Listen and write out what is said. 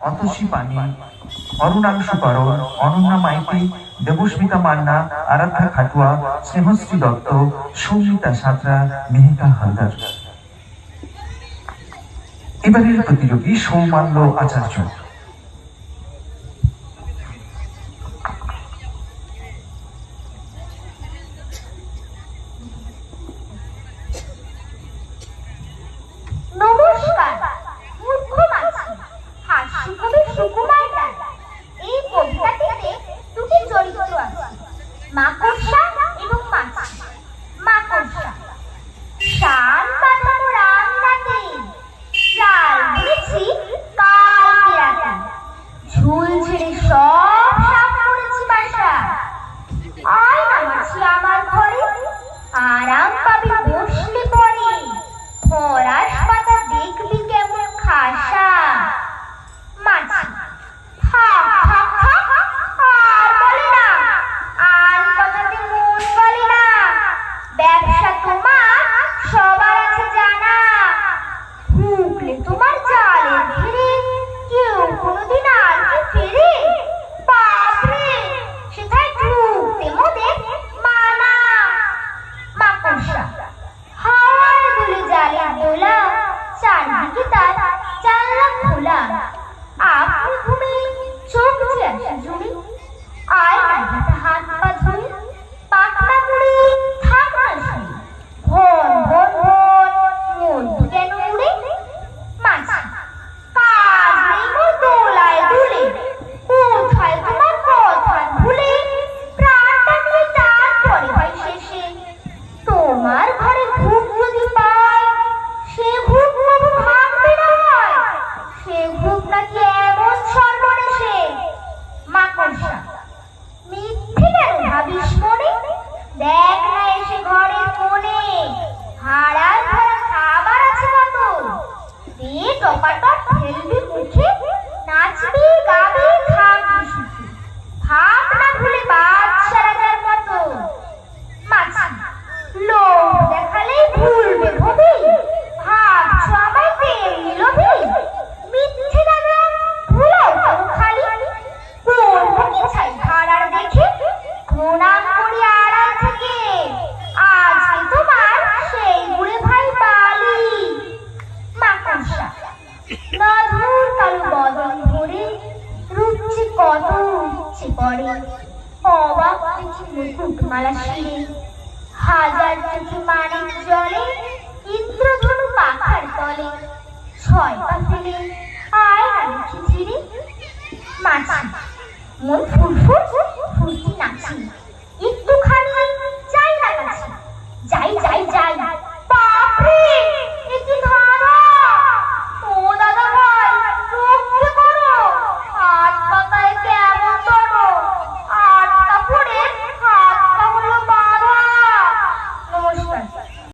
অতসী পানি, অরুণাংশু করণ, অনন্যা মাইতি, দেবস্মিতা মান্না, আরাধ্যা খাটুয়া, স্নেহশ্রী দত্ত, সৌমিতা সাঁতরা, মেহেকা হালদার। এবারের প্রতিযোগী সৌমাল্য আচার্য। নমস্কার, মূর্খ মাছি, হাস্য কবি সুকুমার রায়। এই কবিতাটিতে দুটি চরিত্র আছে, মাকড়সা এবং মাছি। মাকড়সা: শান বাঁধানো রান্নাতে, জাল বুনেছি কালকে রাতে, ঝুল ঝেড়ে সব সাফ করেছি বাসা। আয় না মাছি আমার ঘরে, আরাম পাবি বসলে পরে, ফরাস পাতা দেখবি কেমন খাসা। মাছি: থাক থাক থাক, আর বলে না, আন কথাতে মন বলে না, ব্যবসা তোমার সবার আছে জানা। ঢুকলে তোমার জালের ঘিরে, কেউ কোনোদিন আর কি ফেরে? বাপরে, সেথায় ঢুকতে মোদের মানা। মাকড়সা: হাওয়ায় দুলে জালের দোলা, চারদিকে তার জানলা খোলা, আপনি ঘুমে চোখ যে আসে জুড়ে, আয় না হাতে হাত পা ধুয়ে, পাখনা মুড়ে থাক না শুয়ে, ভন ভন ভন মরবি কেন উড়ে? মাছি: কাজ নেই মোর দোলায় দুলে, কোথায় তোমার কথা ভুলে, প্রাণটা নিয়ে তারপরে হয় শেষে। তোমার ঘরে ঘুম যদি পায়, সে ঘুম কবু ভাঙবে না হয়, সে ঘুম নাকি এমন সর্বনেশে। মাকড়সা: মিথ্যে কেন ভাবিস মনে, দেখ না এসে ঘরের কোণে, হাড়ার ভরা খাবার আছে কত, দে টপাটপ ফেলবি মুখে, নাচবি গাবি থাকবি সুখে, ভাব না ভুলে বাদশা রাজার মতো। মাছি: লোভ দেখালেই ভুলবে ভবি, ভাবছো আমায় তেমনি লোভী, মিথ্যে দাদা ভুলাও কেন খালি, করবো কি চাই ভাড়ার দেখে, প্রণাম করি আড়াল থেকে, আজকে তোমার সেই বুড়ে ভাই বালি। মাকড়সা: নাধুর কালো বদন ভরে, রুচ্ছে কত উচ্ছে পড়ে, অবাক দেখি মুকুটমালা শিরে, হাজার চোখে মানিক জলে, ইন্দ্রধনু পাখার তলে, ছয় পা ফেলে আয় না দেখি চিরে। মাছি: মন ফুরফুর ফুর্তি নাচি,